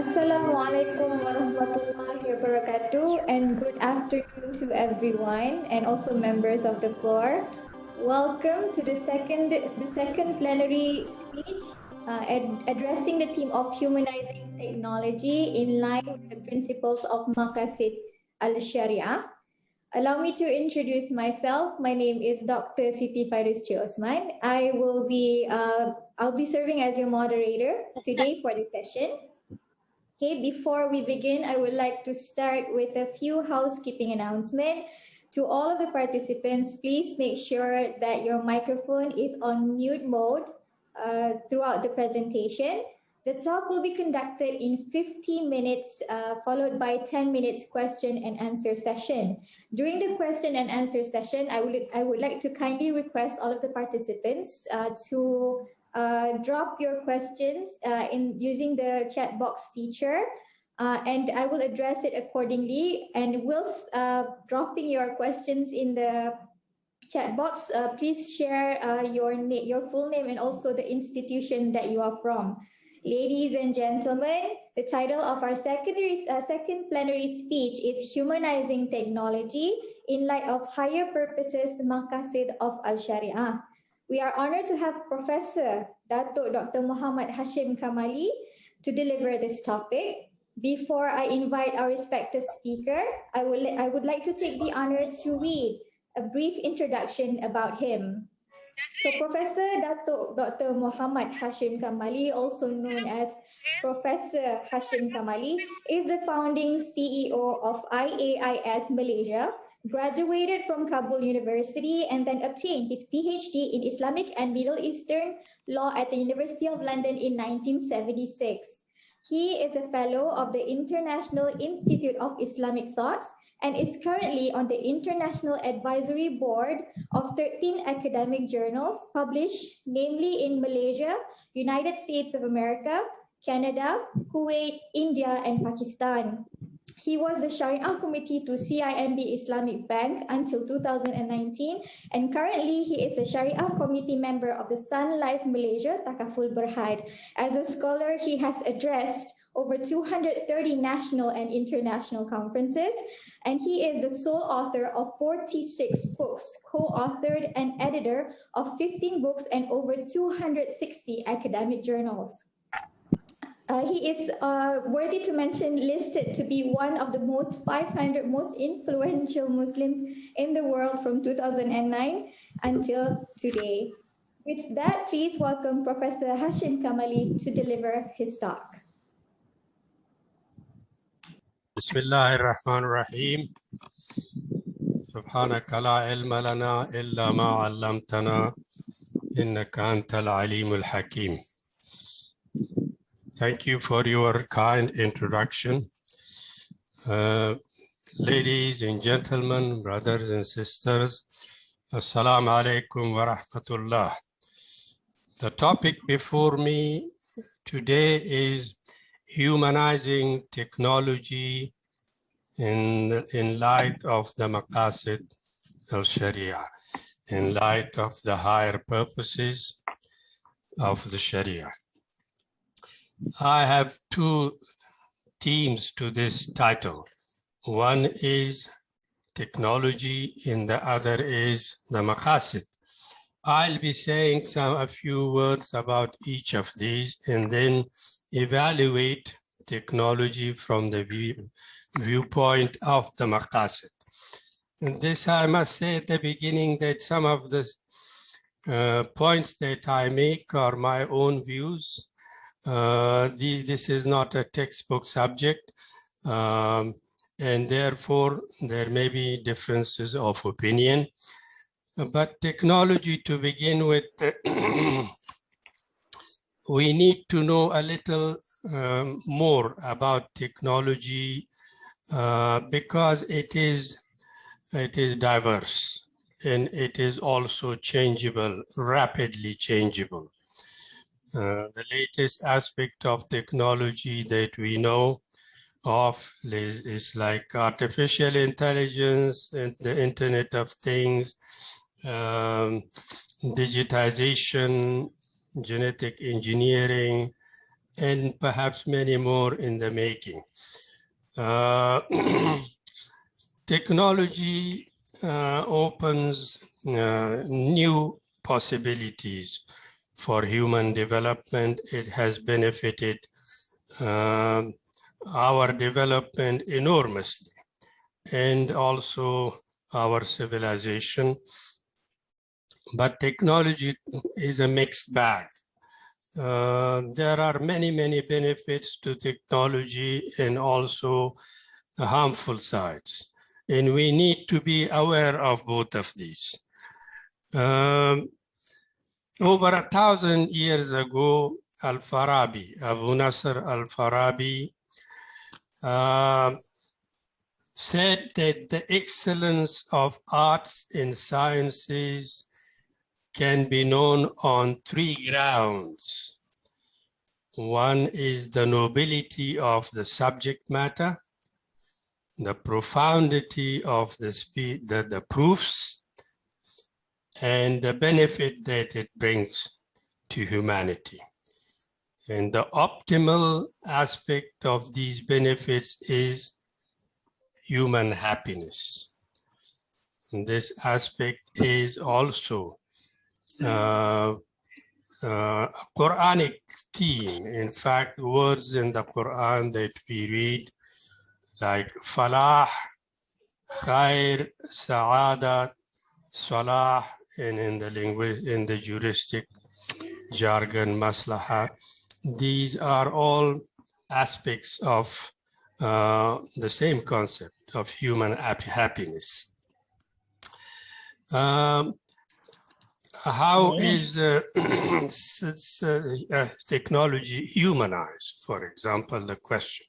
Assalamualaikum warahmatullahi wabarakatuh, and good afternoon to everyone and also members of the floor. Welcome to the second plenary speech addressing the theme of humanizing technology in line with the principles of Maqasid AL-SHARI'AH. Allow me to introduce myself. My name is Dr. Siti Fairuz Othman. I'll be serving as your moderator today for the session. Okay, before we begin, I would like to start with a few housekeeping announcements. To all of the participants, please make sure that your microphone is on mute mode throughout the presentation. The talk will be conducted in 50 minutes, followed by 10 minutes question and answer session. During the question and answer session, I would like to kindly request all of the participants to drop your questions in using the chat box feature, and I will address it accordingly. And whilst dropping your questions in the chat box, please share your full name and also the institution that you are from. Ladies and gentlemen, the title of our second plenary speech is Humanizing Technology in Light of Higher Purposes Maqasid of Al-Shari'ah. We are honored to have Professor Dato Dr. Mohammad Hashim Kamali to deliver this topic. Before I invite our respected speaker, I would like to take the honor to read a brief introduction about him. So Professor Dato Dr. Mohammad Hashim Kamali, also known as Professor Hashim Kamali, is the founding CEO of IAIS Malaysia, graduated from Kabul University and then obtained his PhD in Islamic and Middle Eastern law at the University of London in 1976. He is a fellow of the International Institute of Islamic Thoughts and is currently on the International Advisory Board of 13 academic journals published, namely in Malaysia, United States of America, Canada, Kuwait, India, and Pakistan. He was the Shari'ah Committee to CIMB Islamic Bank until 2019, and currently he is the Shari'ah Committee member of the Sun Life Malaysia Takaful Berhad. As a scholar, he has addressed over 230 national and international conferences, and he is the sole author of 46 books, co-authored and editor of 15 books and over 260 academic journals. He is worthy to mention, listed to be one of the 500 most influential Muslims in the world from 2009 until today. With that, please welcome Professor Hashim Kamali to deliver his talk. Bismillahirrahmanirrahim. Subhanaka la ilma lana illa ma 'allamtana innaka antal alimul hakim. Thank you for your kind introduction. Ladies and gentlemen, brothers and sisters, Assalamu alaikum wa rahmatullah. The topic before me today is humanizing technology in light of the Maqasid al-Shari'ah, in light of the higher purposes of the Sharia. I have two themes to this title. One is technology and the other is the Maqasid. I'll be saying a few words about each of these and then evaluate technology from the viewpoint of the Maqasid. And this, I must say at the beginning that some of the points that I make are my own views. This is not a textbook subject, and therefore there may be differences of opinion. But technology, to begin with, we need to know a little more about technology because it is diverse and it is also changeable, rapidly changeable. The latest aspect of technology that we know of is like artificial intelligence and the Internet of Things, digitization, genetic engineering, and perhaps many more in the making. Uh, technology opens new possibilities for human development. It has benefited our development enormously, and also our civilization. But technology is a mixed bag. There are many benefits to technology and also harmful sides. And we need to be aware of both of these. Over 1,000 years ago, Al-Farabi, Abu Nasr Al-Farabi, said that the excellence of arts and sciences can be known on 3 grounds. One is the nobility of the subject matter, the profundity of the proofs, and the benefit that it brings to humanity. And the optimal aspect of these benefits is human happiness. And this aspect is also Quranic theme. In fact, words in the Quran that we read, like falah, khair, sa'adat, salah, and in the juristic jargon, maslaha, these are all aspects of the same concept of human happiness. How is technology humanized? For example, the question.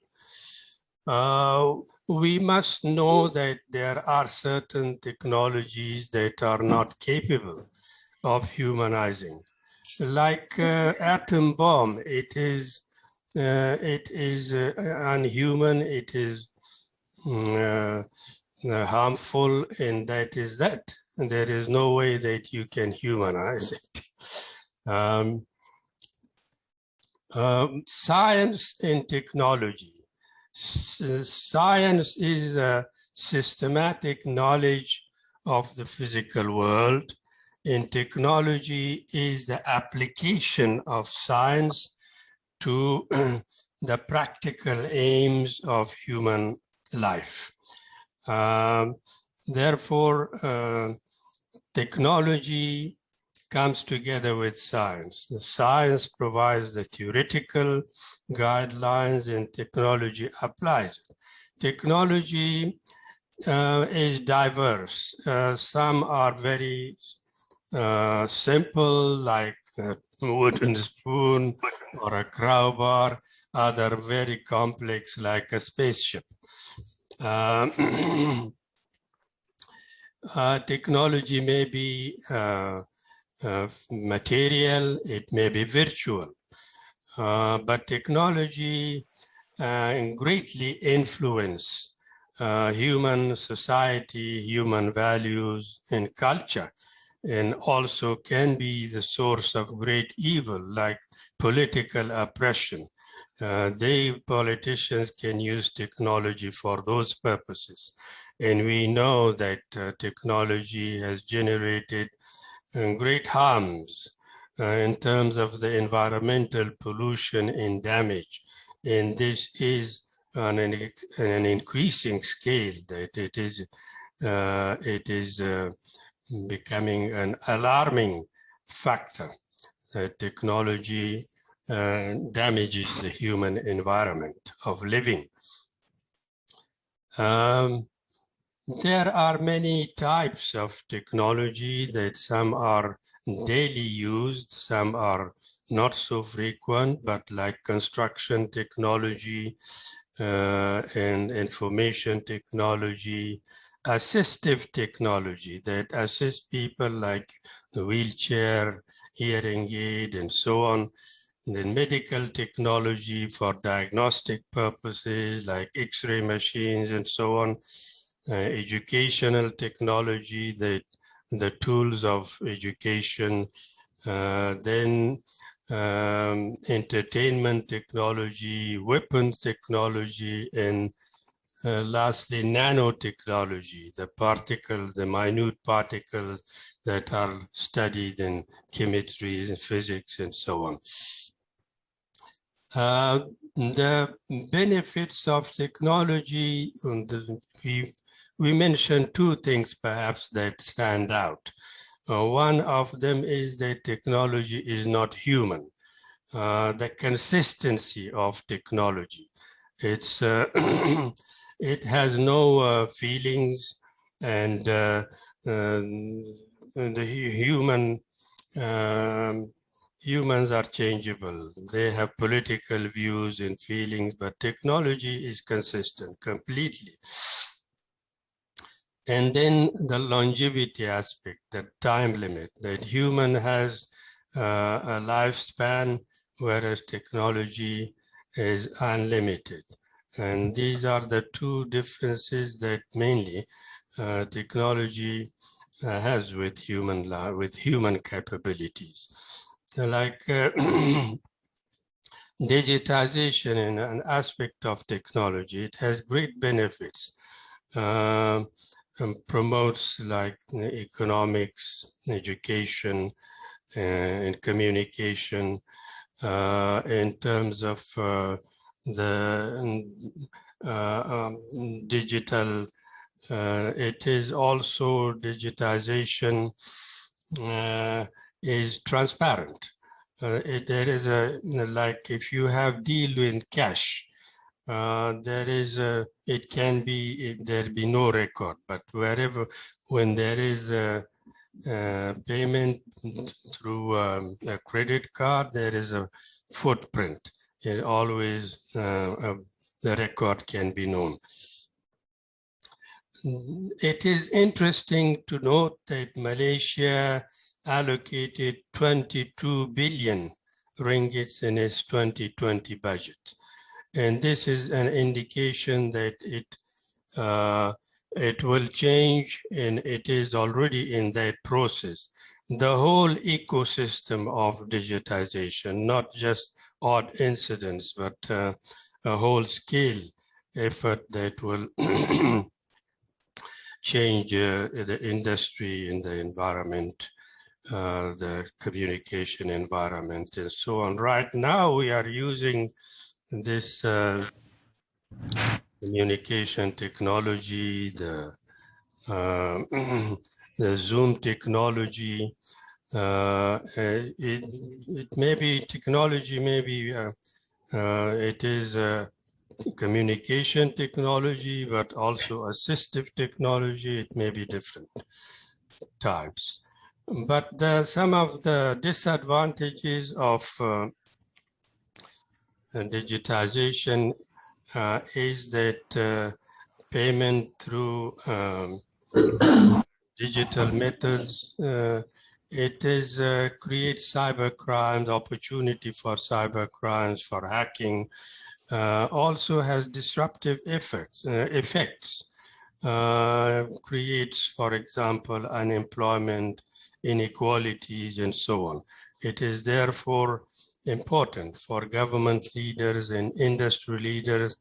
We must know that there are certain technologies that are not capable of humanizing. Like atom bomb, it is unhuman, it is harmful, and that is that. And there is no way that you can humanize it. Science and technology. Science is a systematic knowledge of the physical world, and technology is the application of science to the practical aims of human life. Therefore, technology comes together with science. The science provides the theoretical guidelines and technology applies it. Technology is diverse. Some are very simple, like a wooden spoon or a crowbar. Other very complex, like a spaceship. Technology may be material, it may be virtual, but technology greatly influence human society, human values, and culture, and also can be the source of great evil, like political oppression. Politicians can use technology for those purposes. And we know that technology has generated great harms in terms of the environmental pollution and damage. And this is on an increasing scale, that it is becoming an alarming factor. Technology damages the human environment of living. There are many types of technology, that some are daily used, some are not so frequent, but like construction technology and information technology, assistive technology that assist people, like the wheelchair, hearing aid, and so on. And then medical technology for diagnostic purposes, like X-ray machines and so on. Educational technology, that the tools of education, then entertainment technology, weapons technology, and lastly, nanotechnology, the particles, the minute particles that are studied in chemistry and physics and so on. The benefits of technology, we mentioned two things perhaps that stand out. One of them is that technology is not human. The consistency of technology. It's it has no feelings, and the humans are changeable. They have political views and feelings, but technology is consistent completely. And then the longevity aspect, the time limit, that human has a lifespan, whereas technology is unlimited. And these are the two differences that mainly technology has with human capabilities. Like digitization in an aspect of technology, it has great benefits. Promotes like economics, education, and communication in terms of the digital. It is also digitization is transparent. There is a, like if you have deal in cash, there is a, it can be, there be no record, but wherever, when there is a payment through a credit card, there is a footprint. It always, the record can be known. It is interesting to note that Malaysia allocated 22 billion ringgits in its 2020 budget. And this is an indication that it will change, and it is already in that process. The whole ecosystem of digitization, not just odd incidents, but a whole scale effort that will change the industry and the environment, the communication environment, and so on. Right now, we are using this communication technology, the Zoom technology. It may be technology, maybe it is communication technology, but also assistive technology. It may be different types. But some of the disadvantages of digitization is that payment through digital methods, it is creates cyber crimes, opportunity for cyber crimes, for hacking, also has disruptive effects, creates, for example, unemployment, inequalities, and so on. It is therefore important for government leaders and industry leaders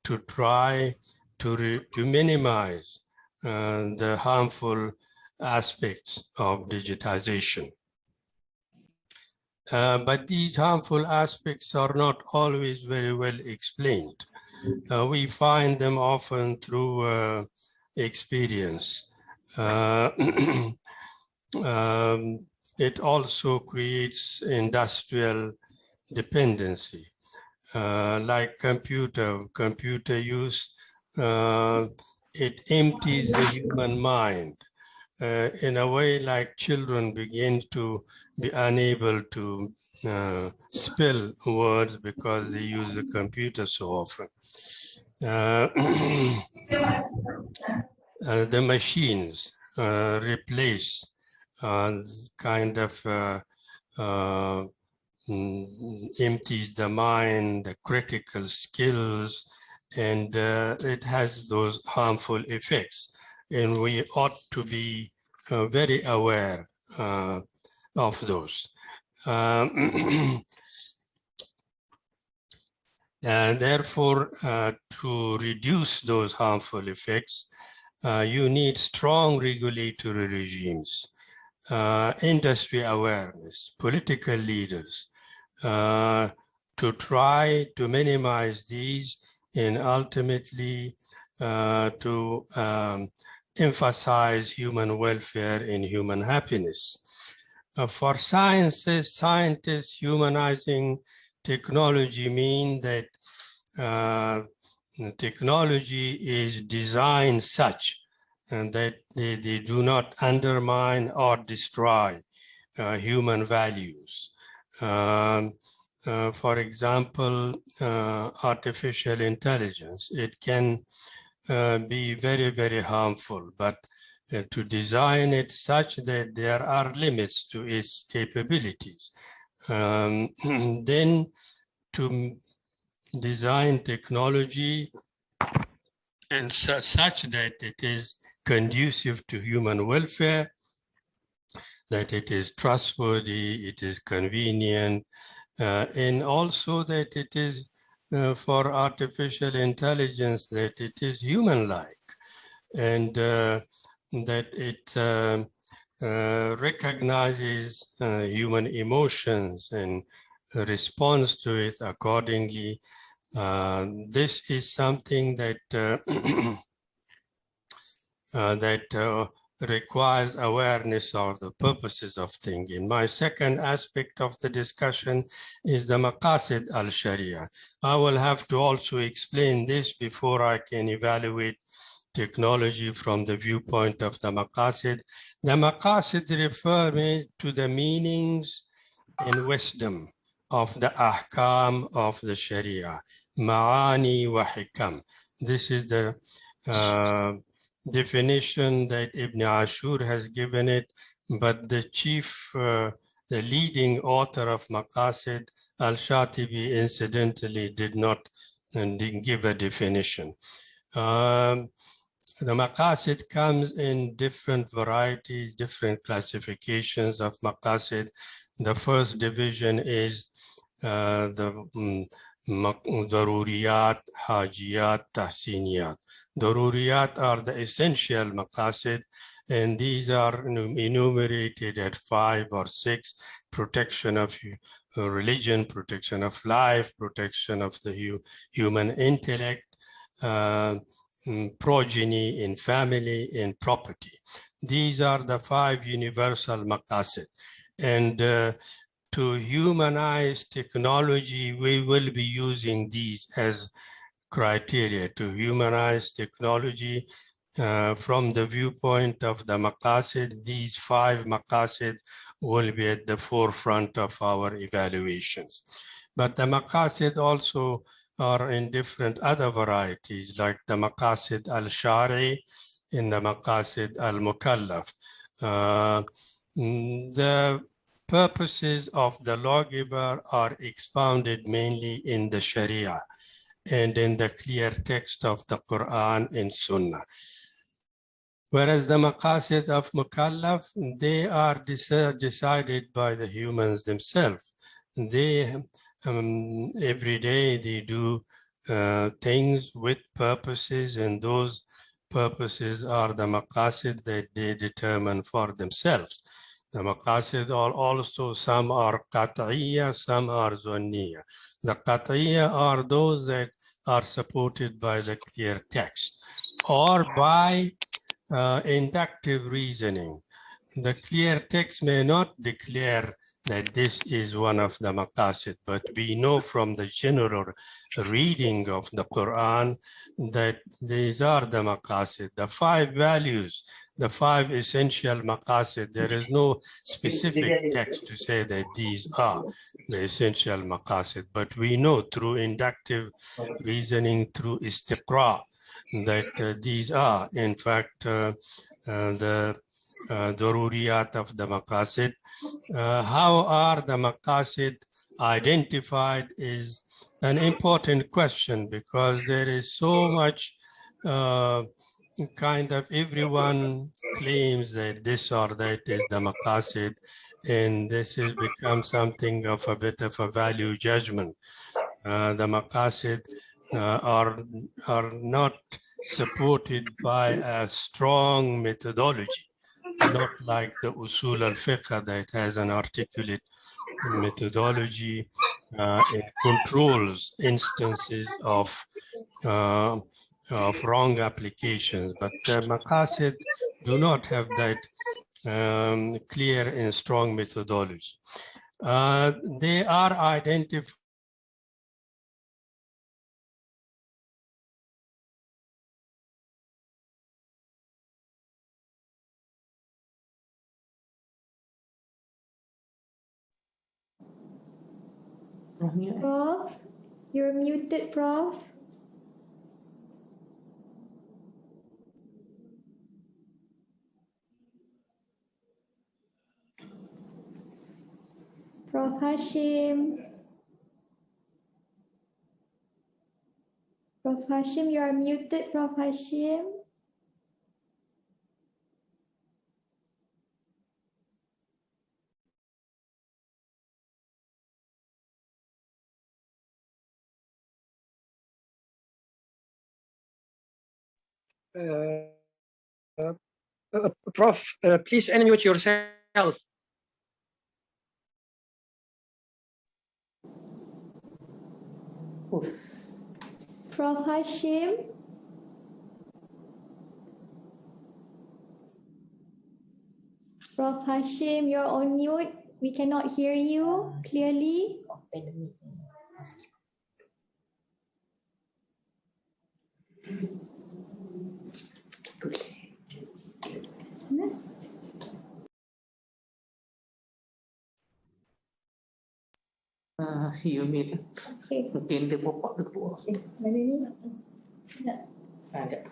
to try to minimize the harmful aspects of digitization. But these harmful aspects are not always very well explained. We find them often through experience. It also creates industrial dependency, like computer use. It empties the human mind in a way, like children begin to be unable to spell words because they use the computer so often. The machines replace kind of empties the mind, the critical skills, and it has those harmful effects. And we ought to be very aware of those. And therefore, to reduce those harmful effects, you need strong regulatory regimes, industry awareness, political leaders, to try to minimize these and ultimately to emphasize human welfare and human happiness. For scientists, humanizing technology mean that technology is designed such and that they do not undermine or destroy human values. For example, artificial intelligence, it can be very, very harmful, but to design it such that there are limits to its capabilities. Then to design technology and such that it is conducive to human welfare, that it is trustworthy, it is convenient, and also that it is for artificial intelligence, that it is human-like, and that it recognizes human emotions and responds to it accordingly. This is something that that requires awareness of the purposes of thinking. My second aspect of the discussion is the Maqasid al-Shari'ah. I will have to also explain this before I can evaluate technology from the viewpoint of the Maqasid. The Maqasid refer me to the meanings and wisdom of the ahkam of the Sharia, ma'ani wa hikam. This is the definition that Ibn Ashur has given it, but the chief, the leading author of Maqasid, Al-Shatibi, incidentally did not give a definition. The Maqasid comes in different varieties, different classifications of Maqasid. The first division is the Daruriyat, Hajiyat, Tahsiniyat. Daruriyat are the essential Maqasid, and these are enumerated at 5 or 6: protection of religion, protection of life, protection of the human intellect, progeny in family, and property. These are the 5 universal Maqasid. And to humanize technology, we will be using these as criteria to humanize technology from the viewpoint of the Maqasid. These 5 Maqasid will be at the forefront of our evaluations. But the Maqasid also are in different other varieties, like the Maqasid al-Shari'ah and the Maqasid al-Mukallaf. The purposes of the lawgiver are expounded mainly in the Sharia and in the clear text of the Quran and Sunnah. Whereas the Maqasid of Mukallaf, they are decided by the humans themselves. They, every day they do things with purposes, and those purposes are the Maqasid that they determine for themselves. The Maqasid are also, some are Qat'iyya, some are Zunniya. The Qat'iyya are those that are supported by the clear text or by inductive reasoning. The clear text may not declare that this is one of the Maqasid, but we know from the general reading of the Quran that these are the Maqasid, the 5 values, the 5 essential Maqasid. There is no specific text to say that these are the essential Maqasid, but we know through inductive reasoning, through istiqra, that these are, in fact, the Daruriyat of the Maqasid. How are the Maqasid identified is an important question, because there is so much kind of everyone claims that this or that is the Maqasid, and this has become something of a bit of a value judgment. The Maqasid are not supported by a strong methodology, not like the Usul al-Fiqh that has an articulate methodology and controls instances of wrong applications. But Maqasid do not have that clear and strong methodology. They are identified Prof, you're muted, Prof. Prof Hashim. Prof Hashim, you are muted, Prof Hashim. Prof, please unmute yourself. Prof Hashim. Prof Hashim, you're on mute. We cannot hear you clearly. You mean Okay. mungkin dia pokok dia keluar. Mana ni? Nak. Sekejap.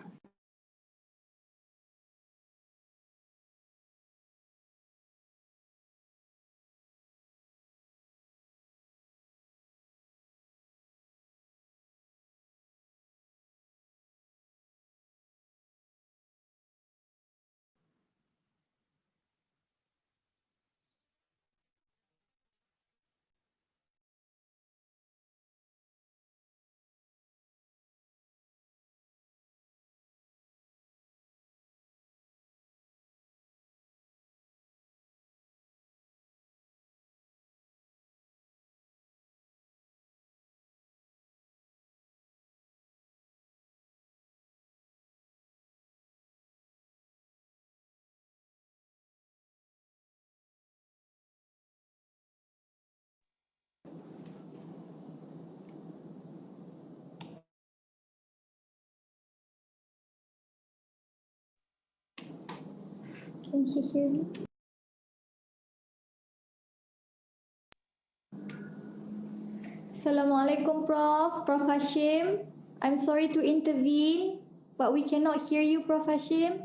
Can he hear me? Assalamualaikum, Prof. Prof Hashim. I'm sorry to intervene, but we cannot hear you, Prof Hashim.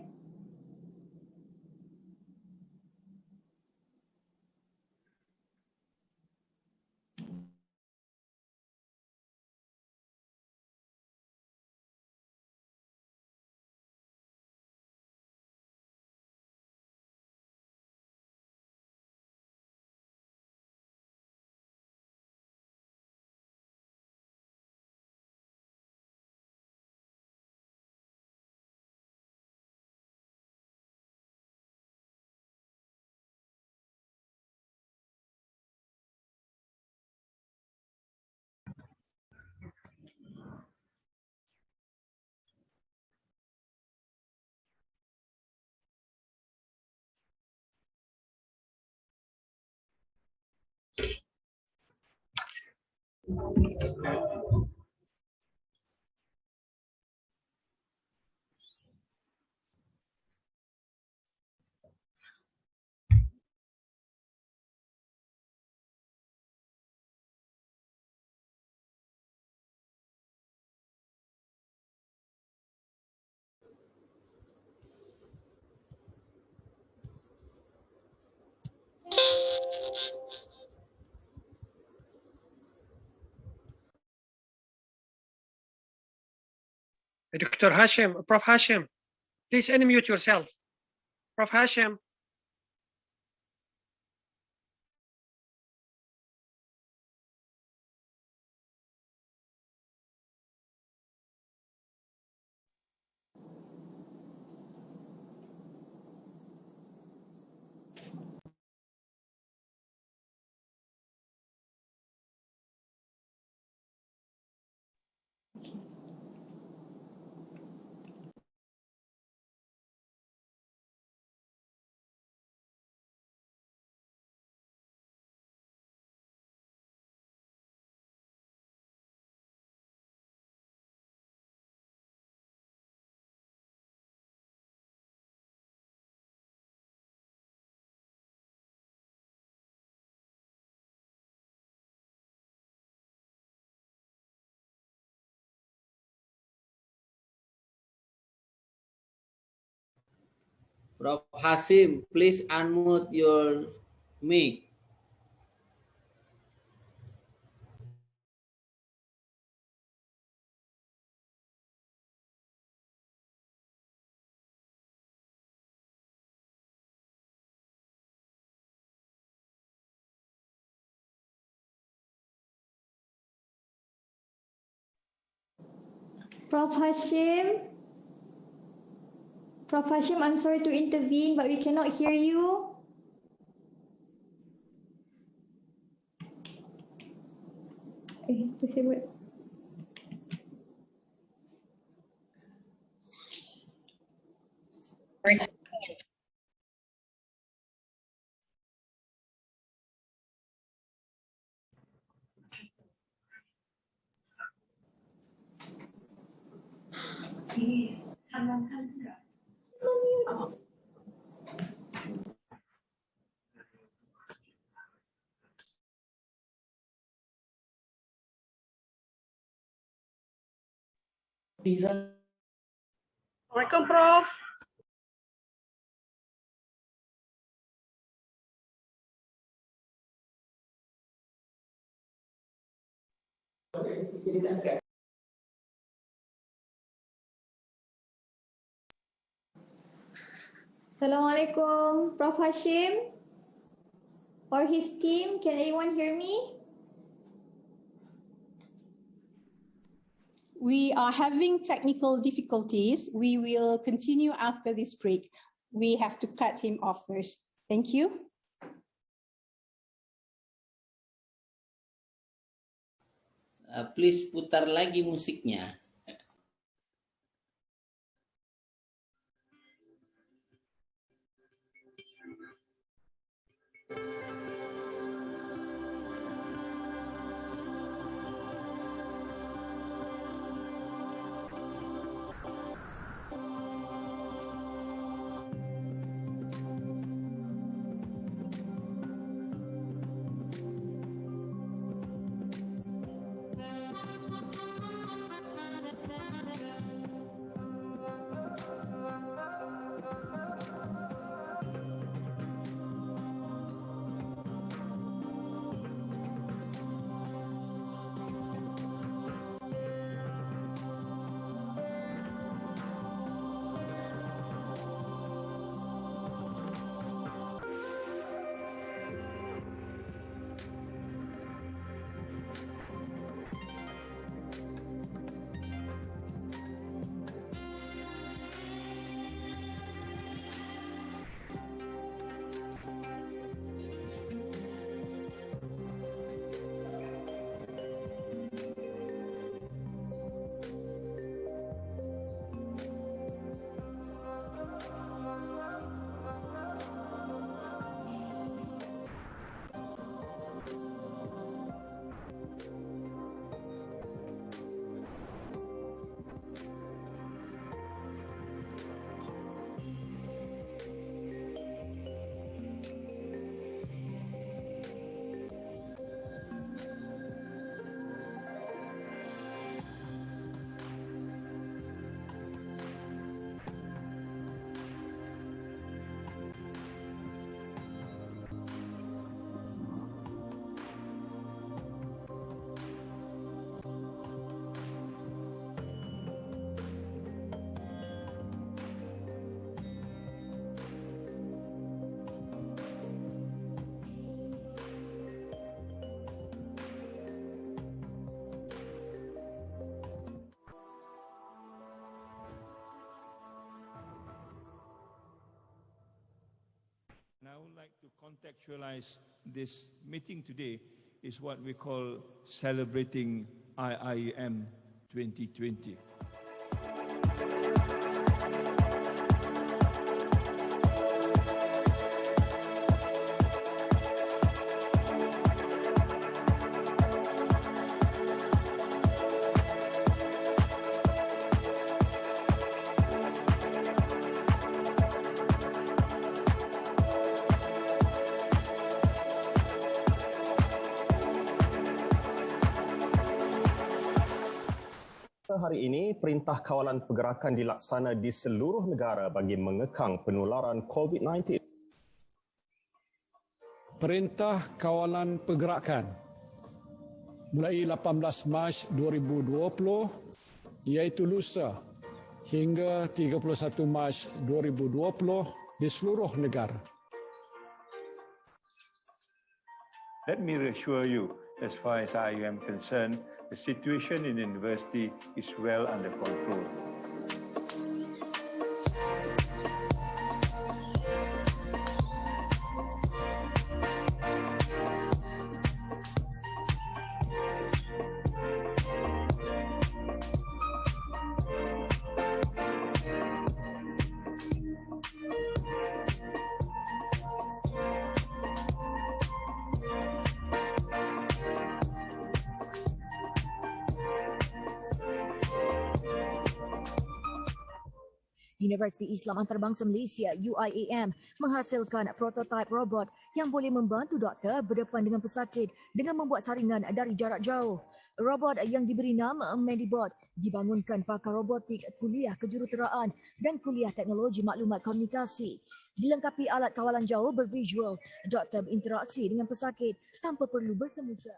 Dr. Hashim, Prof Hashim. Please unmute yourself. Prof. Hashim. Prof. Hashim, please unmute your mic. Prof. Hashim? Prof. Hashim, I'm sorry to intervene, but we cannot hear you. Apa saya buat? Welcome, Prof. Assalamualaikum, Prof. Hashim or his team. Can anyone hear me? We are having technical difficulties. We will continue after this break. We have to cut him off first. Thank you. Please putar lagi musiknya. would like to contextualize this meeting today is what we call celebrating IIM 2020. Hari ini, Perintah Kawalan Pergerakan dilaksana di seluruh negara bagi mengekang penularan COVID-19. Perintah Kawalan Pergerakan mulai 18 Mac 2020 iaitu lusa hingga 31 Mac 2020 di seluruh negara. Let me reassure you, as far as I am concerned, the situation in the university is well under control. Universiti Islam Antarabangsa Malaysia UIAM menghasilkan prototipe robot yang boleh membantu doktor berdepan dengan pesakit dengan membuat saringan dari jarak jauh. Robot yang diberi nama Medibot dibangunkan pakar robotik Kuliah Kejuruteraan dan Kuliah Teknologi Maklumat Komunikasi. Dilengkapi alat kawalan jauh bervisual, doktor berinteraksi dengan pesakit tanpa perlu bersemuka.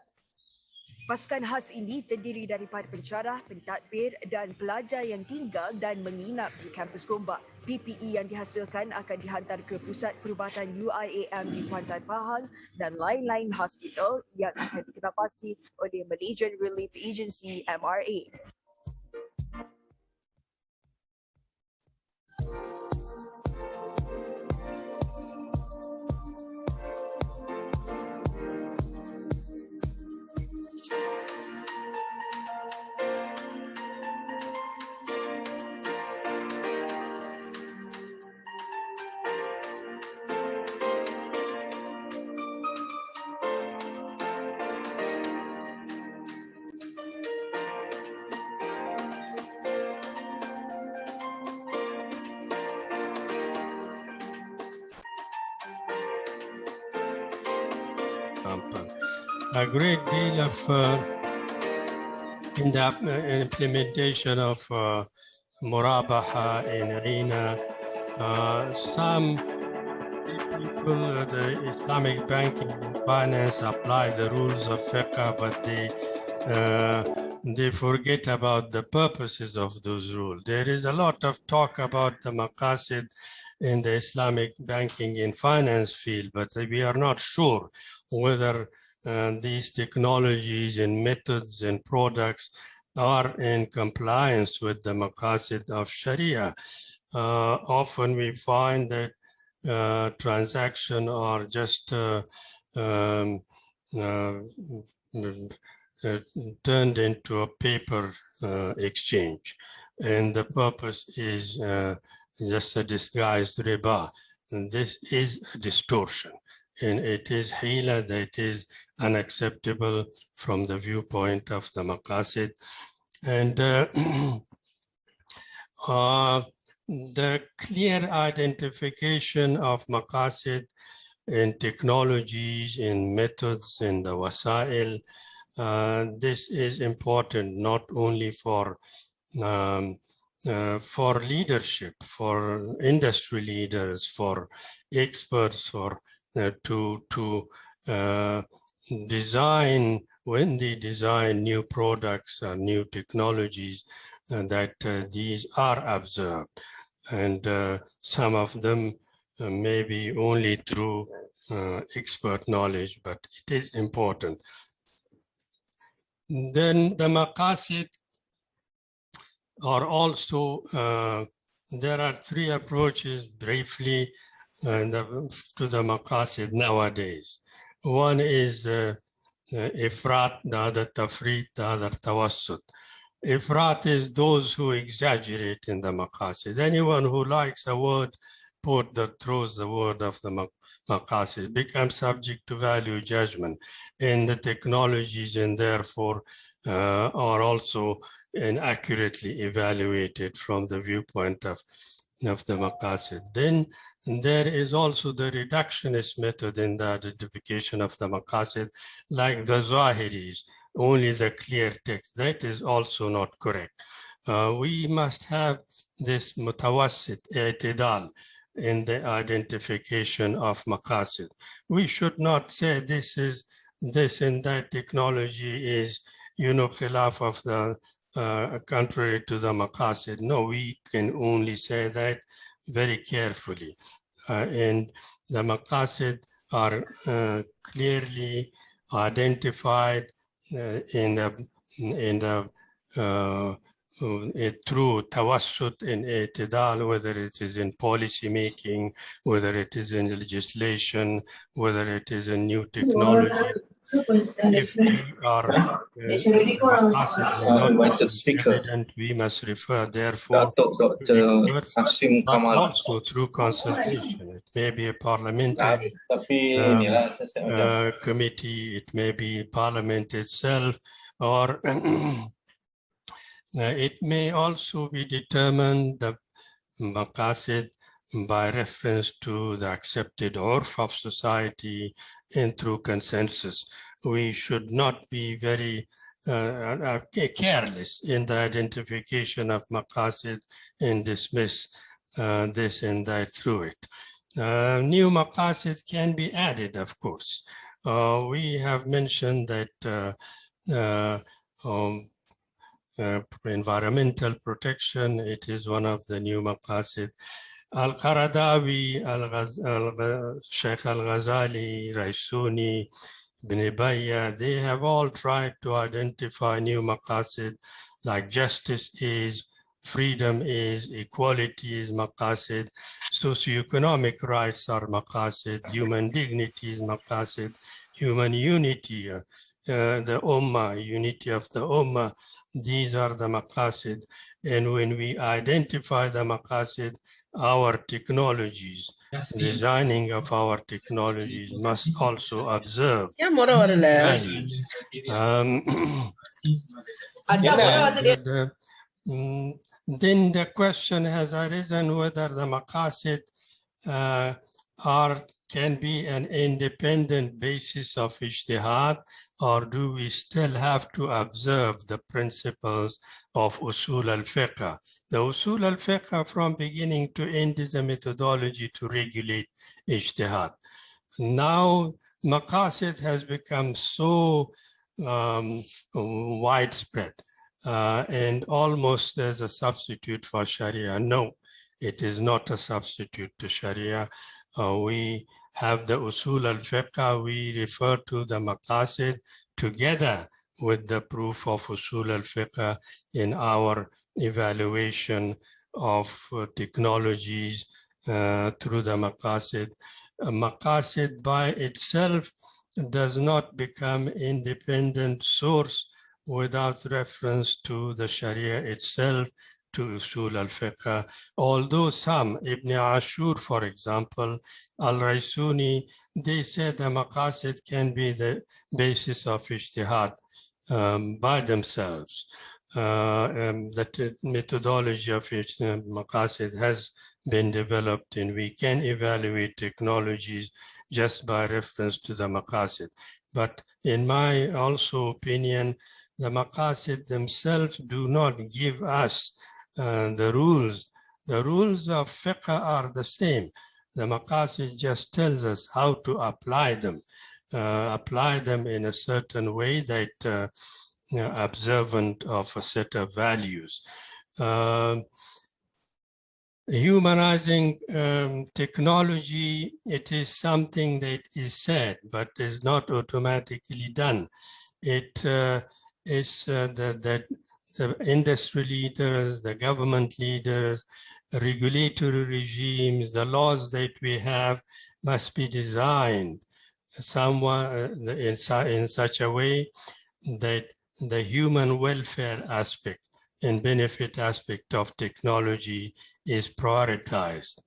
Pasukan khas ini terdiri daripada pensyarah, pentadbir dan pelajar yang tinggal dan menginap di kampus Gombak. PPE yang dihasilkan akan dihantar ke Pusat Perubatan UIAM di Pantai Pahang dan lain-lain hospital yang akan dikenapasi oleh Malaysian Relief Agency MRA. A great deal of in-depth implementation of Murabaha in arena. Some people, the Islamic banking and finance apply the rules of fiqh, but they forget about the purposes of those rules. There is a lot of talk about the Maqasid in the Islamic banking and finance field, but we are not sure whether these technologies and methods and products are in compliance with the Maqasid of Sharia. Often we find that transactions are just turned into a paper exchange, and the purpose is just a disguised riba. And this is a distortion, and it is hila that is unacceptable from the viewpoint of the Maqasid. And the clear identification of Maqasid in technologies, in methods, in the Wciii, this is important not only for leadership, for industry leaders, for experts, for to design, when they design new products or new technologies, that these are observed. And some of them maybe only through expert knowledge, but it is important. Then the Maqasid are also, there are three approaches briefly. to the Maqasid nowadays. One is Ifrat, the other Tafrit, the other Tawassut. Ifrat is those who exaggerate in the Maqasid. Anyone who likes a word, throws the word of the Maqasid, becomes subject to value judgment in the technologies, and therefore are also inaccurately evaluated from the viewpoint of the Maqasid. Then there is also the reductionist method in the identification of the Maqasid, like the Zahiris, only the clear text. That is also not correct. We must have this mutawassit, i'tidal, in the identification of Maqasid. We should not say this and that technology is, khilaf of the contrary to the Maqasid. No, we can only say that very carefully. And the Maqasid are clearly identified through tawassut and i'tidal, whether it is in policy making, whether it is in legislation, whether it is in new technology. If we are evident, we must refer, therefore, Dato, to experts, Hashim but Kamali. also through consultation. It may be a parliamentary committee, it may be parliament itself, or it may also be determined, the Maqasid, by reference to the accepted urf of society and through consensus. We should not be very careless in the identification of Maqasid and dismiss this and that through it. New Maqasid can be added, of course. We have mentioned that environmental protection, it is one of the new Maqasid. Al-Qaradawi, Sheikh Al-Ghazali, Raisuni, Ibn Bayya, they have all tried to identify new Maqasid, like justice is, freedom is, equality is Maqasid, socioeconomic rights are Maqasid, human dignity is Maqasid, human unity, the Ummah, unity of the Ummah, these are the Maqasid. And when we identify the Maqasid, our technologies, designing of our technologies must also observe values. Then the question has arisen whether the Maqasid can be an independent basis of ijtihad, or do we still have to observe the principles of usul al-fiqh? The usul al-fiqh from beginning to end is a methodology to regulate ijtihad. Now, Maqasid has become so widespread and almost as a substitute for Sharia. No, it is not a substitute to Sharia. We have the usul al-fiqh, we refer to the Maqasid together with the proof of usul al-fiqh in our evaluation of technologies through the Maqasid. Maqasid by itself does not become independent source without reference to the Sharia itself, to usul al-fiqh, although some, Ibn Ashur, for example, Al-Raisuni, they said the Maqasid can be the basis of ijtihad by themselves. The methodology of Maqasid has been developed, and we can evaluate technologies just by reference to the Maqasid. But in my also opinion, the Maqasid themselves do not give us the rules. The rules of fiqh are the same. The Maqasid just tells us how to apply them in a certain way that observant of a set of values. Humanizing technology, it is something that is said, but is not automatically done. It is that the industry leaders, the government leaders, regulatory regimes, the laws that we have must be designed in such a way that the human welfare aspect and benefit aspect of technology is prioritized.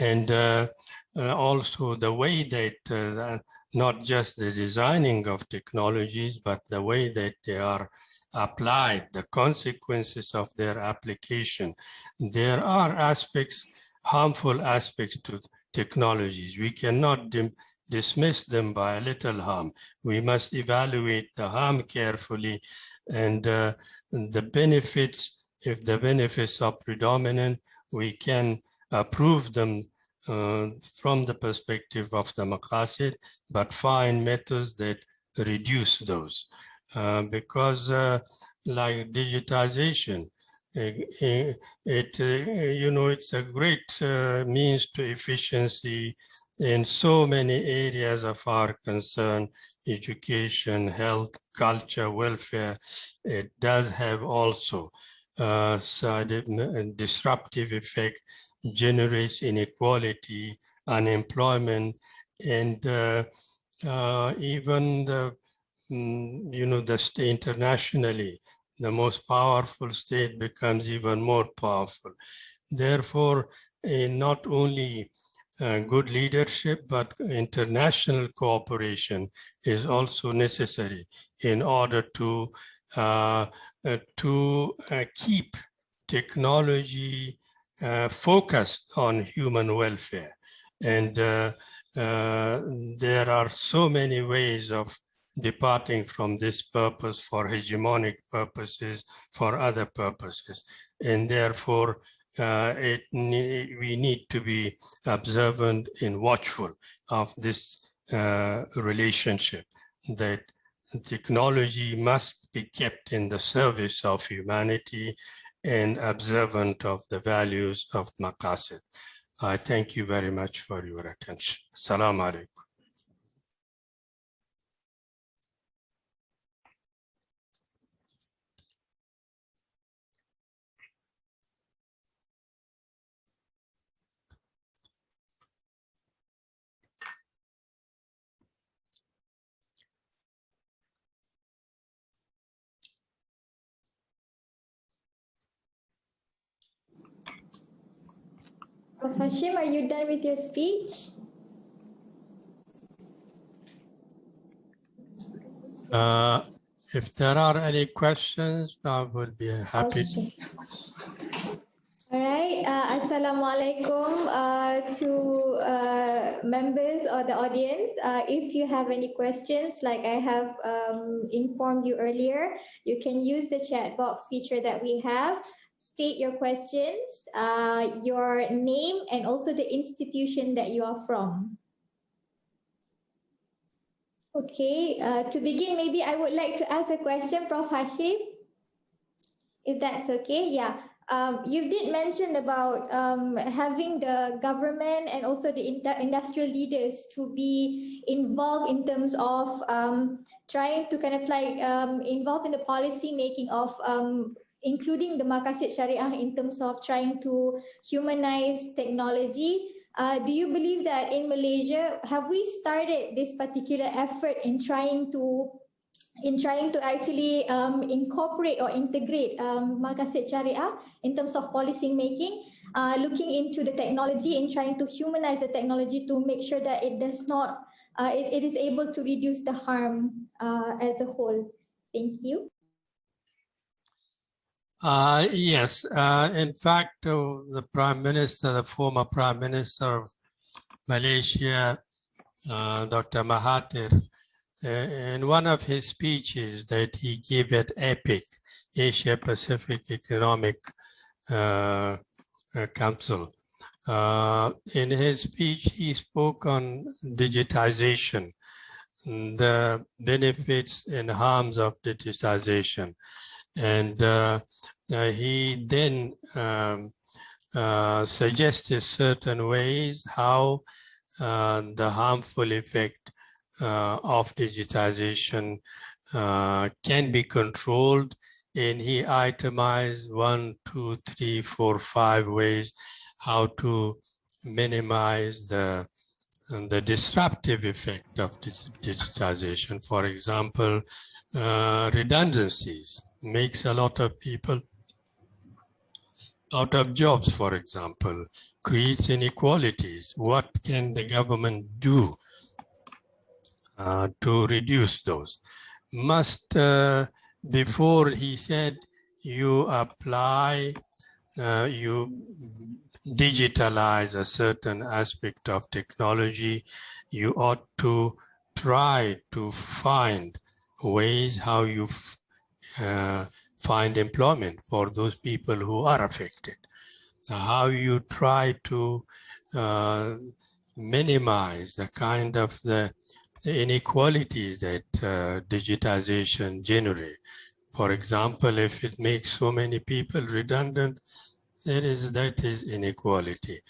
And also the way that not just the designing of technologies, but the way that they are applied, the consequences of their application. There are aspects, harmful aspects to technologies. We cannot dismiss them by a little harm. We must evaluate the harm carefully, and the benefits, if the benefits are predominant, we can approve them from the perspective of the Maqasid, but find methods that reduce those. Because like digitization, it's a great means to efficiency in so many areas of our concern: education, health, culture, welfare. It does have also disruptive effect, generates inequality, unemployment, and even the internationally, the most powerful state becomes even more powerful. Therefore, not only good leadership, but international cooperation is also necessary in order to keep technology focused on human welfare. And there are so many ways of departing from this purpose for hegemonic purposes, for other purposes. And therefore, we need to be observant and watchful of this relationship, that technology must be kept in the service of humanity and observant of the values of Maqasid. I thank you very much for your attention. Assalamu alaikum. Prof. Hashim, are you done with your speech? If there are any questions, I would be happy to. All right. Assalamualaikum to members or the audience. If you have any questions, like I have informed you earlier, you can use the chat box feature that we have. State your questions, your name, and also the institution that you are from. Okay, to begin, maybe I would like to ask a question, Prof. Hashim, if that's okay. Yeah. You did mention about having the government and also the industrial leaders to be involved in terms of trying to kind of like involve in the policy making of including the Maqasid Shari'ah in terms of trying to humanize technology. Do you believe that in Malaysia, have we started this particular effort in trying to actually incorporate or integrate Maqasid Shari'ah in terms of policy making, looking into the technology and trying to humanize the technology to make sure that it does not, it is able to reduce the harm as a whole? Thank you. Yes, in fact, the Prime Minister, the former Prime Minister of Malaysia, Dr. Mahathir, in one of his speeches that he gave at APEC, Asia Pacific Economic Council, in his speech, he spoke on digitization, the benefits and harms of digitization. And he then suggested certain ways how the harmful effect of digitization can be controlled and he itemized 1, 2, 3, 4, 5 ways how to minimize the disruptive effect of digitization. For example, redundancies makes a lot of people out of jobs, for example, creates inequalities. What can the government do to reduce those? Before he said, you apply, you digitalize a certain aspect of technology, you ought to try to find ways how you find employment for those people who are affected. How you try to minimize the kind of the inequalities that digitization generate. For example, if it makes so many people redundant, that is inequality.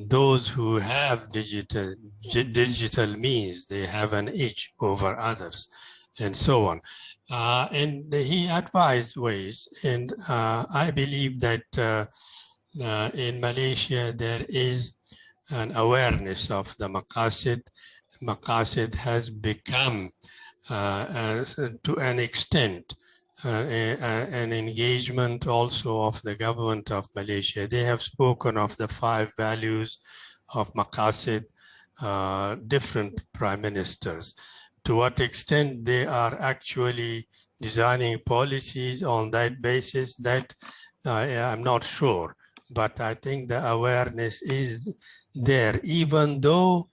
Those who have digital means, they have an edge over others, and so on. And he advised ways, and I believe that in Malaysia there is an awareness of the Maqasid. Maqasid has become, to an extent, an engagement also of the government of Malaysia. They have spoken of the 5 values of Maqasid, different prime ministers. To what extent they are actually designing policies on that basis, that I'm not sure. But I think the awareness is there, even though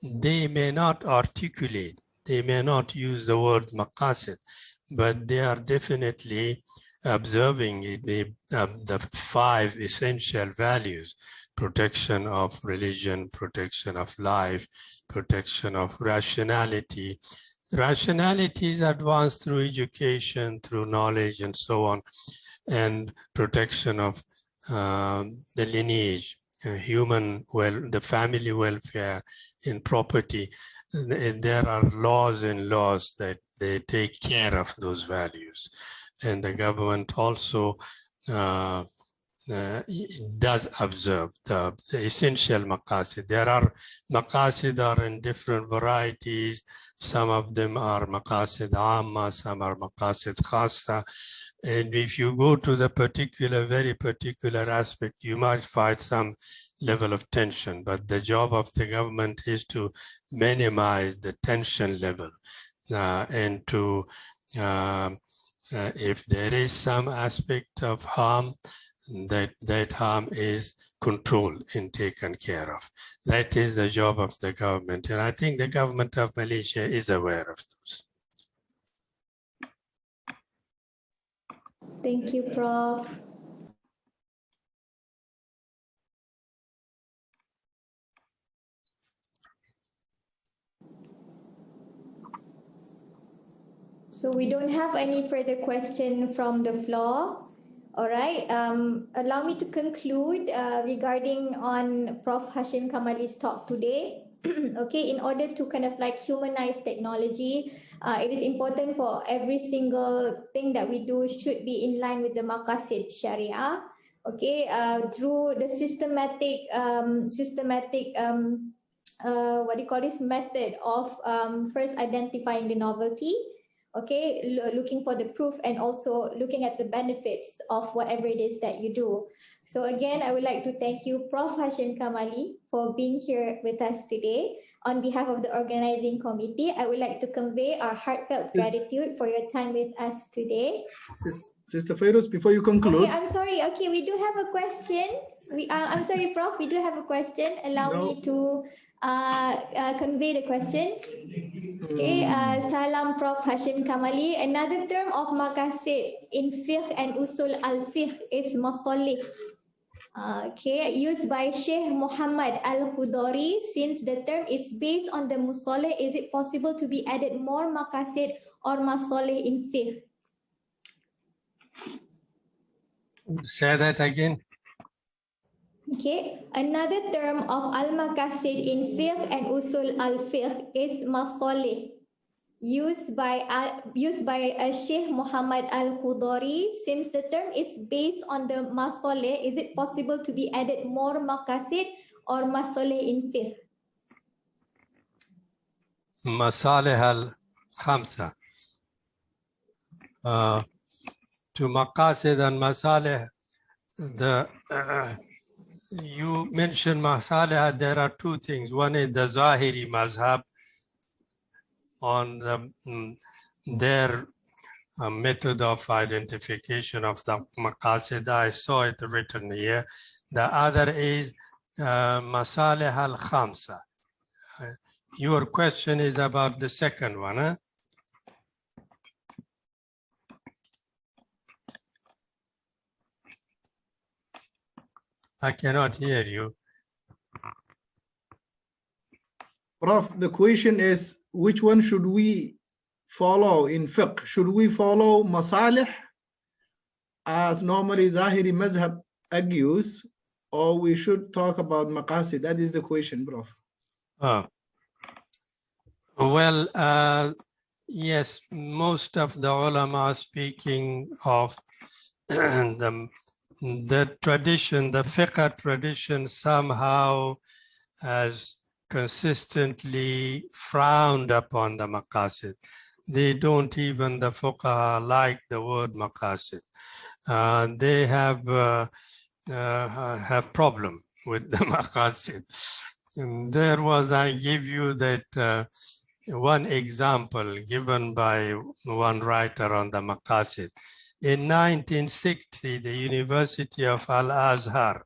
they may not articulate, they may not use the word Maqasid, but they are definitely observing the 5 essential values: protection of religion, protection of life, protection of rationality. Rationality is advanced through education, through knowledge, and so on, and protection of the lineage, the family welfare, in property. There are laws and laws that they take care of those values. And the government also does observe the essential Maqasid. There are Maqasid are in different varieties. Some of them are Maqasid Amma, some are Maqasid Khassa. And if you go to the very particular aspect, you might find some level of tension. But the job of the government is to minimize the tension level and to, if there is some aspect of harm, that harm is controlled and taken care of. That is the job of the government. And I think the government of Malaysia is aware of those. Thank you, Prof. So we don't have any further question from the floor. All right. Allow me to conclude regarding on Prof. Hashim Kamali's talk today. Okay, in order to kind of like humanize technology, it is important for every single thing that we do should be in line with the Maqasid Shari'ah. Okay, through the systematic method of first identifying the novelty. Okay, looking for the proof and also looking at the benefits of whatever it is that you do. So again, I would like to thank you, Prof. Hashim Kamali, for being here with us today. On behalf of the organizing committee, I would like to convey our heartfelt gratitude for your time with us today. Sister Fairuz, before you conclude. Okay, I'm sorry. Okay, we do have a question. I'm sorry, Prof. We do have a question. Allow me to convey the question. Okay, salam Prof. Hashim Kamali. Another term of Maqasid in fiqh and usul al-fiqh is masalih. Okay, used by Sheikh Muhammad al-Khudari. Since the term is based on the musalih, is it possible to be added more Maqasid or masalih in fiqh? Say that again. Okay, another term of al-Maqasid in fiqh and usul al-fiqh is masalih. used by Sheikh Muhammad Al-Qudari. Since the term is based on the masoleh, is it possible to be added more maqasid or masoleh in fiqh? Masalih al-Khamsa. To Maqasid and Masalih, you mentioned Masalih, there are two things. One is the Zahiri Mazhab on their method of identification of the Maqasid. I saw it written here. The other is Masalih al-Khamsa. Your question is about the second one, huh? I cannot hear you. Prof, the question is, which one should we follow in fiqh? Should we follow masalih as normally Zahiri Mazhab argues, or we should talk about maqasid? That is the question, Prof. Well, yes, most of the ulama are speaking of the tradition, the fiqh tradition somehow has consistently frowned upon the maqasid. They don't even, the fuqaha, like the word maqasid. They have problem with the maqasid. And there was, I give you that one example given by one writer on the maqasid. In 1960, the University of Al-Azhar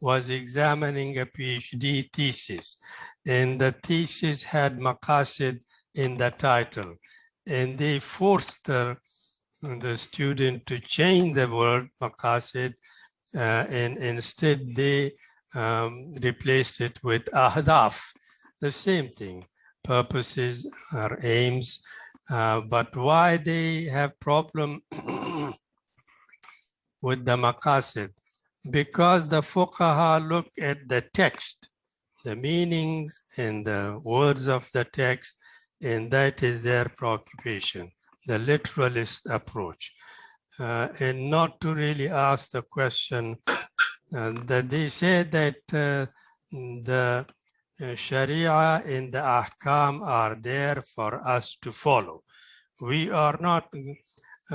was examining a PhD thesis, and the thesis had maqasid in the title, and they forced the student to change the word maqasid, and instead they replaced it with ahdaf, the same thing, purposes or aims. But why they have problem with the maqasid? Because the fuqaha look at the text, the meanings and the words of the text, and that is their preoccupation, the literalist approach, and not to really ask the question that they say that the Sharia and the Ahkam are there for us to follow. We are not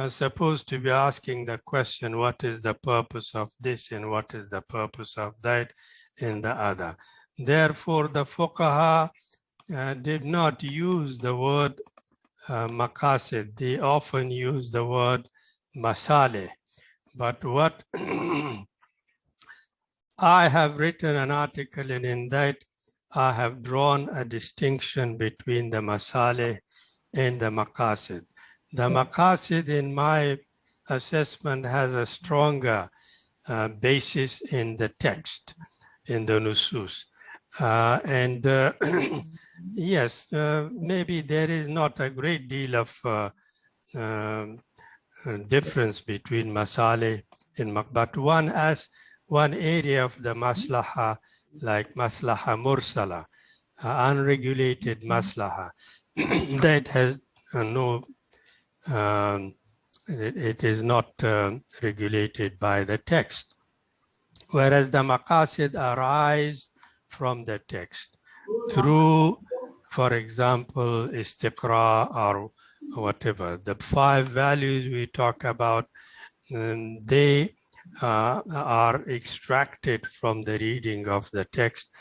supposed to be asking the question, what is the purpose of this and what is the purpose of that and the other. Therefore, the fuqaha did not use the word maqasid. They often use the word masalih. But what I have written an article, and in that I have drawn a distinction between the masalih and the maqasid. The maqasid, in my assessment, has a stronger basis in the text, in the nusus. Yes, maybe there is not a great deal of difference between masalih and but one area of the maslaha, like maslaha mursala, unregulated maslaha, that has no, it is not regulated by the text. Whereas the maqasid arise from the text through, for example, istiqra or whatever. The 5 values we talk about, they are extracted from the reading of the text.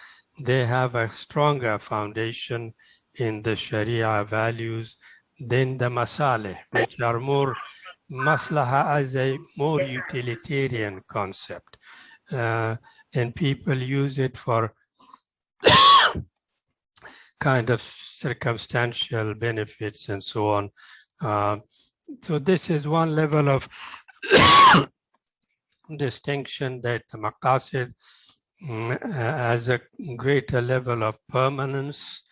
They have a stronger foundation in the Sharia values than the masalih, which are more, maslaha as a more utilitarian concept. And people use it for kind of circumstantial benefits and so on. So this is one level of distinction, that the maqasid has a greater level of permanence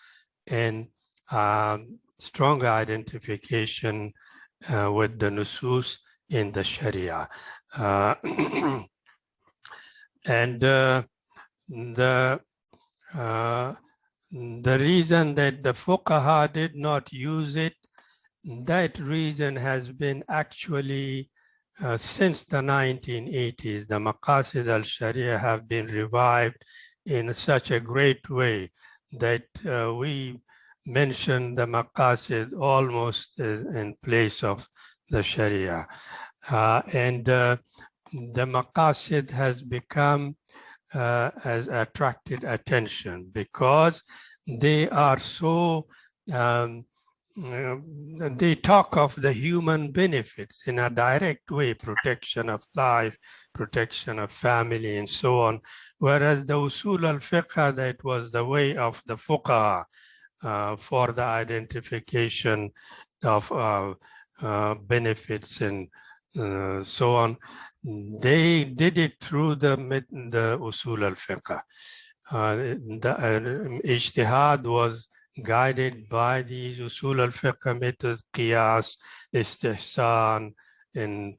and stronger identification with the nusus in the Sharia. And the reason that the fuqaha did not use it that region has been actually, since the 1980s, the Maqasid al-Sharia have been revived in such a great way that we mention the Maqasid almost in place of the Sharia. And the Maqasid has become, has attracted attention because they are so, they talk of the human benefits in a direct way, protection of life, protection of family, and so on. Whereas the usul al-fiqh, that was the way of the fuqaha for the identification of benefits and so on. They did it through the usul al-fiqh. The ijtihad was guided by these usul al-fiqh methods, qiyas, istihsan, and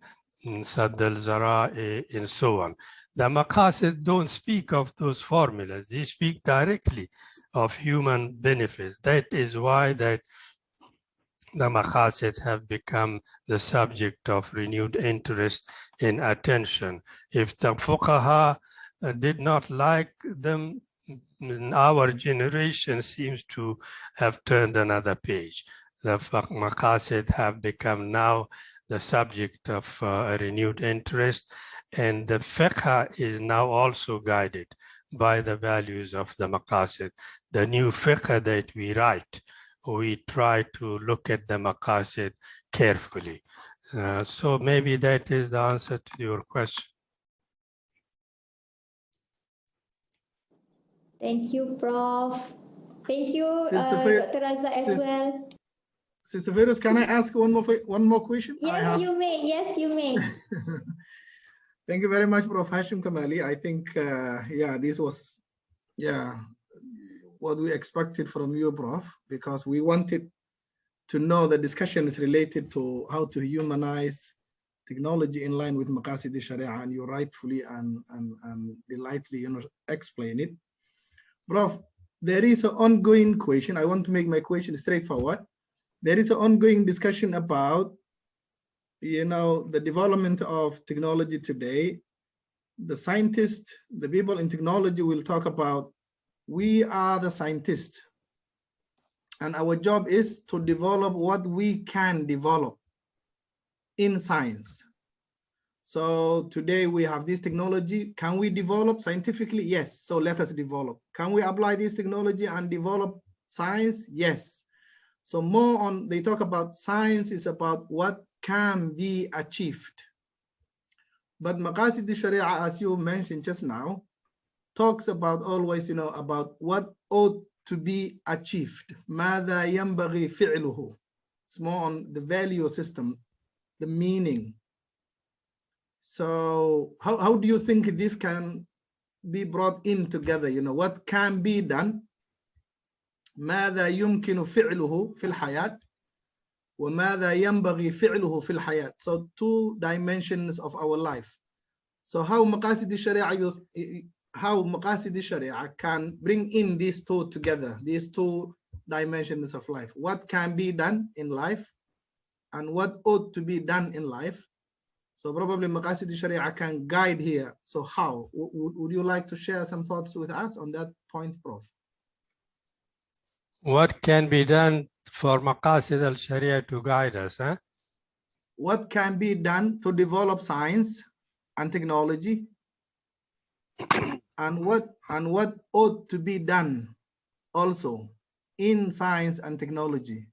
sadd al-zara'i, and so on. The maqasid don't speak of those formulas. They speak directly of human benefits. That is why that the maqasid have become the subject of renewed interest and attention. If the fuqaha did not like them, our generation seems to have turned another page. The maqasid have become now the subject of a renewed interest, and the fiqh is now also guided by the values of the maqasid. The new fiqh that we write, we try to look at the maqasid carefully. So maybe that is the answer to your question. Thank you, Prof. Thank you, Sister Dr. Raza, as well. Sister Fairuz, can I ask one more question? Yes, you may. Yes, you may. Thank you very much, Prof. Hashim Kamali. I think, yeah, this was, what we expected from you, Prof, because we wanted to know the discussion is related to how to humanize technology in line with Maqasid al-Sharia, and you rightfully and delightfully, explain it. Prof, there is an ongoing question. I want to make my question straightforward. There is an ongoing discussion about, the development of technology today. The scientists, the people in technology will talk about, we are the scientists, and our job is to develop what we can develop in science. So today we have this technology. Can we develop scientifically? Yes. So let us develop. Can we apply this technology and develop science? Yes. So more on, they talk about science is about what can be achieved. But Maqasid al-Sharia, as you mentioned just now, talks about always, about what ought to be achieved. ماذا ينبغي فعله. It's more on the value system, the meaning. So how do you think this can be brought in together? What can be done? ماذا يمكن فعله في الحياة وماذا ينبغي فعله في الحياة. So two dimensions of our life. So how Maqasid al-Sharia can bring in these two together, these two dimensions of life. What can be done in life and what ought to be done in life. So probably Maqasid al-Sharia can guide here. So how? Would you like to share some thoughts with us on that point, Prof? What can be done for Maqasid al-Sharia to guide us? What can be done to develop science and technology? and what ought to be done also in science and technology?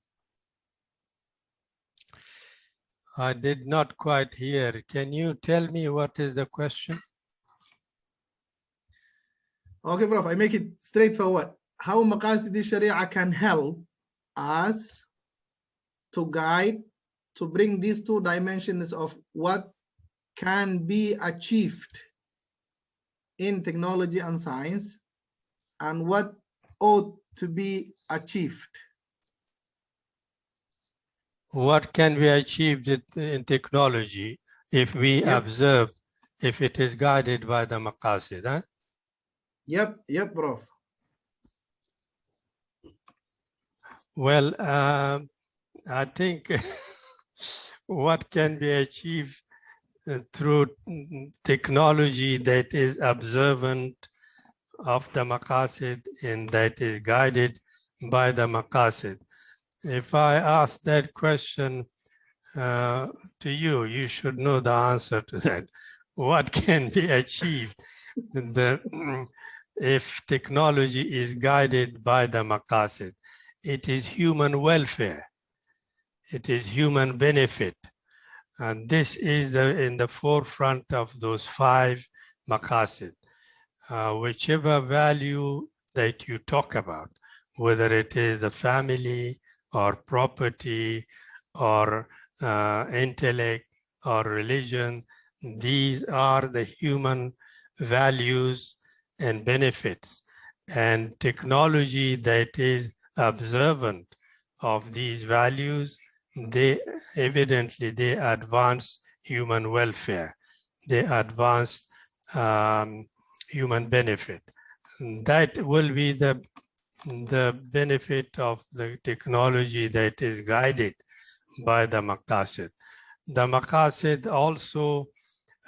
I did not quite hear. Can you tell me what is the question? Okay, Prof, I make it straightforward. How Maqasid al-Sharia can help us to guide, to bring these two dimensions of what can be achieved in technology and science and what ought to be achieved. What can be achieved in technology if we observe, if it is guided by the Maqasid? Yep, Prof. Well, I think what can be achieved through technology that is observant of the Maqasid and that is guided by the Maqasid. If I ask that question to you, you should know the answer to that. What can be achieved if technology is guided by the Maqasid? It is human welfare. It is human benefit. And this is in the forefront of those 5 Maqasid. Whichever value that you talk about, whether it is the family or property or intellect or religion, these are the human values and benefits. And technology that is observant of these values, they advance human welfare. They advance human benefit. That will be the benefit of the technology that is guided by the Maqasid. The Maqasid also,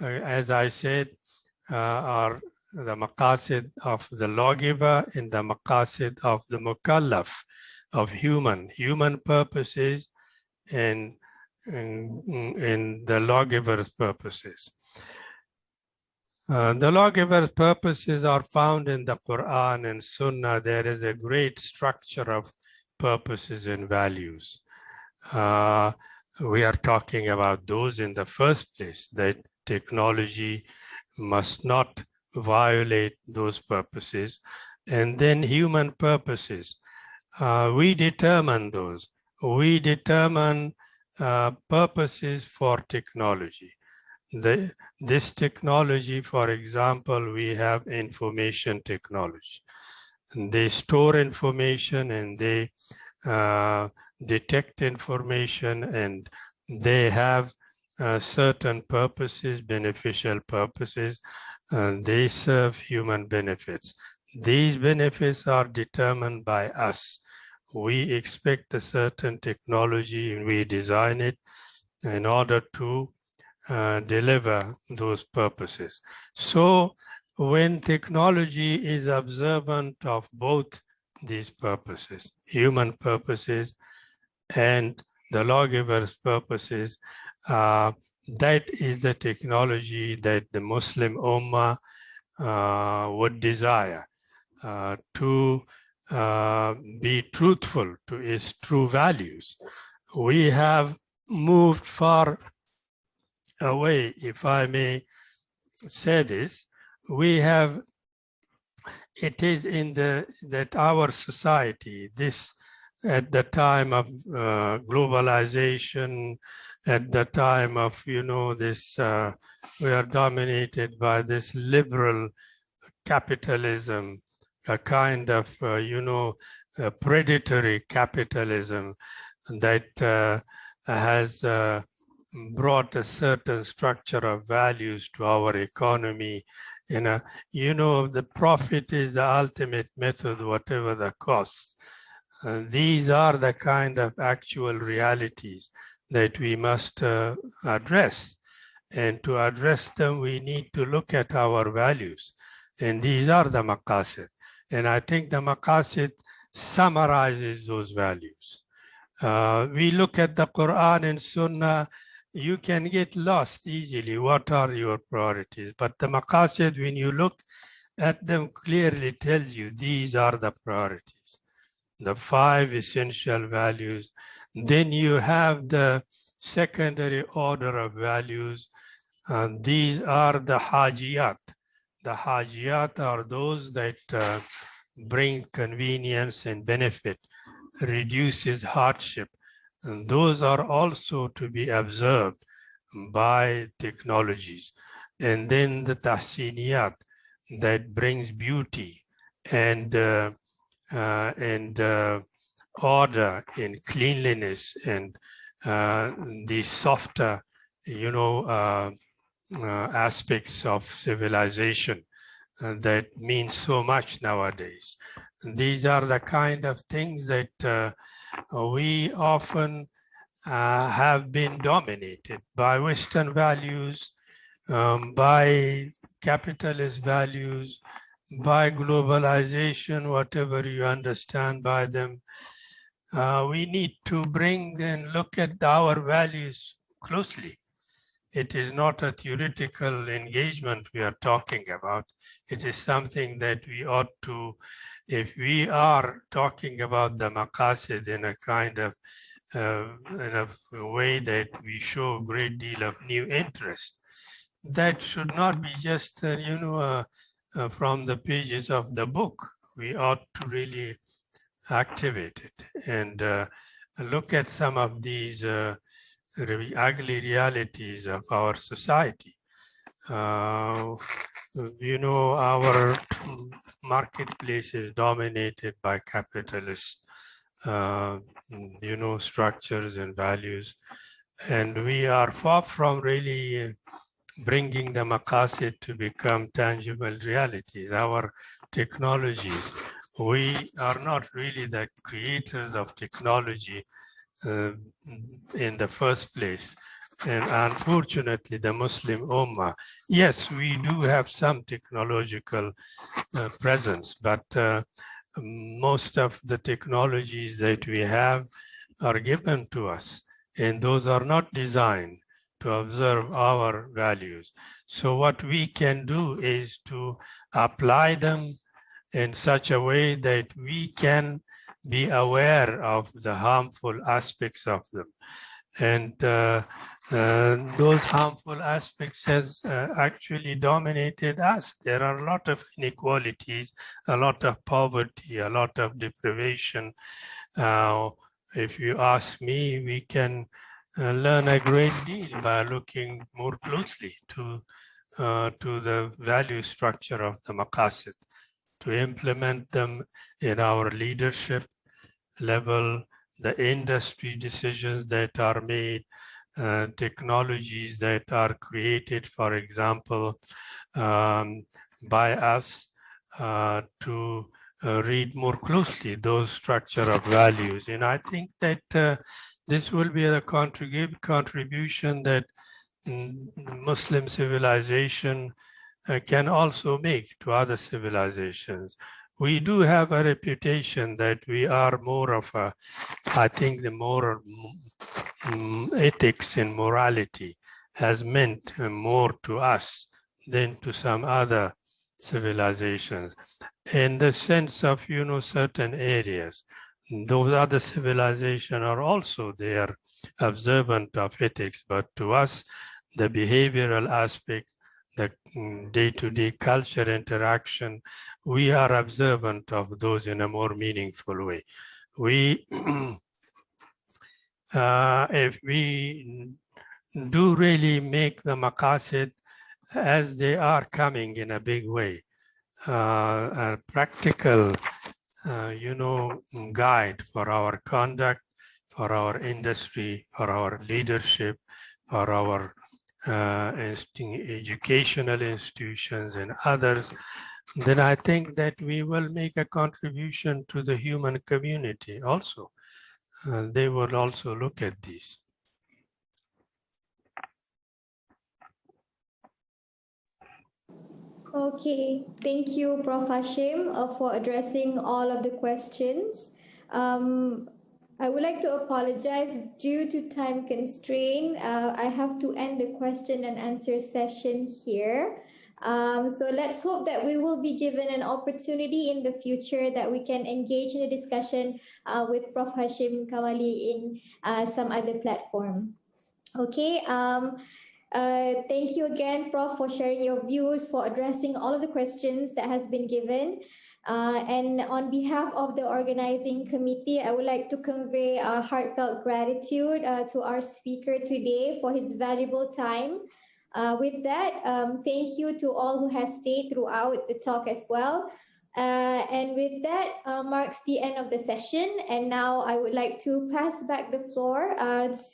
as I said, are the Maqasid of the lawgiver and the Maqasid of the Mukallaf, of human purposes and the lawgiver's purposes. The lawgiver's purposes are found in the Quran and Sunnah. There is a great structure of purposes and values. We are talking about those in the first place, that technology must not violate those purposes. And then human purposes. We determine those. We determine purposes for technology. This technology, for example, we have information technology. They store information and they detect information, and they have certain purposes, beneficial purposes, and they serve human benefits. These benefits are determined by us. We expect a certain technology and we design it in order to deliver those purposes. So when technology is observant of both these purposes, human purposes and the lawgiver's purposes, that is the technology that the Muslim Ummah would desire to be truthful to its true values. We have moved far away, if I may say this. It is in that our society, this at the time of globalization, at the time of, this, we are dominated by this liberal capitalism, a kind of, predatory capitalism that has brought a certain structure of values to our economy. The profit is the ultimate method, whatever the costs. These are the kind of actual realities that we must address. And to address them, we need to look at our values. And these are the Maqasid. And I think the Maqasid summarizes those values. We look at the Quran and Sunnah, you can get lost easily. What are your priorities? But the Maqasid, when you look at them, clearly tells you these are the priorities, the 5 essential values. Then you have the secondary order of values. These are the hajiyat. The hajiyat are those that bring convenience and benefit, reduces hardship. And those are also to be observed by technologies. And then the tahsiniyat, that brings beauty and order and cleanliness and the softer, aspects of civilization that means so much nowadays. These are the kind of things that we often have been dominated by Western values, by capitalist values, by globalization, whatever you understand by them. We need to bring and look at our values closely. It is not a theoretical engagement we are talking about. It is something that we ought to, if we are talking about the Maqasid in a kind of in a way that we show a great deal of new interest, that should not be just from the pages of the book. We ought to really activate it and look at some of these ugly realities of our society. Our marketplace is dominated by capitalist, structures and values, and we are far from really bringing the Maqasid to become tangible realities. Our technologies, we are not really the creators of technology in the first place. And unfortunately, the Muslim Ummah, yes, we do have some technological presence, but most of the technologies that we have are given to us, and those are not designed to observe our values. So what we can do is to apply them in such a way that we can be aware of the harmful aspects of them. And those harmful aspects has actually dominated us. There are a lot of inequalities, a lot of poverty, a lot of deprivation. If you ask me, we can learn a great deal by looking more closely to the value structure of the Maqasid, to implement them in our leadership level, the industry decisions that are made, technologies that are created, for example, by us, to read more closely those structure of values. And I think that this will be a contribution that Muslim civilization can also make to other civilizations. We do have a reputation that we are more of a, I think the more ethics and morality has meant more to us than to some other civilizations. In the sense of, certain areas, those other civilizations are also there observant of ethics, but to us, the behavioral aspects, the day-to-day culture interaction, we are observant of those in a more meaningful way. We, if we do really make the Maqasid as they are coming in a big way, a practical, guide for our conduct, for our industry, for our leadership, for our educational institutions and others, then I think that we will make a contribution to the human community also. They will also look at these. Okay, thank you, Prof. Hashim, for addressing all of the questions. I would like to apologize due to time constraint. I have to end the question and answer session here. So let's hope that we will be given an opportunity in the future that we can engage in a discussion with Prof. Hashim Kamali in some other platform. Okay. Thank you again, Prof, for sharing your views, for addressing all of the questions that has been given. And on behalf of the organizing committee, I would like to convey our heartfelt gratitude to our speaker today for his valuable time. With that, thank you to all who has stayed throughout the talk as well. And with that marks the end of the session. And now I would like to pass back the floor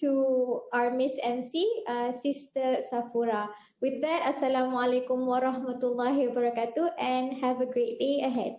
to our Miss MC, Sister Safura. With that, Assalamualaikum warahmatullahi wabarakatuh and have a great day ahead.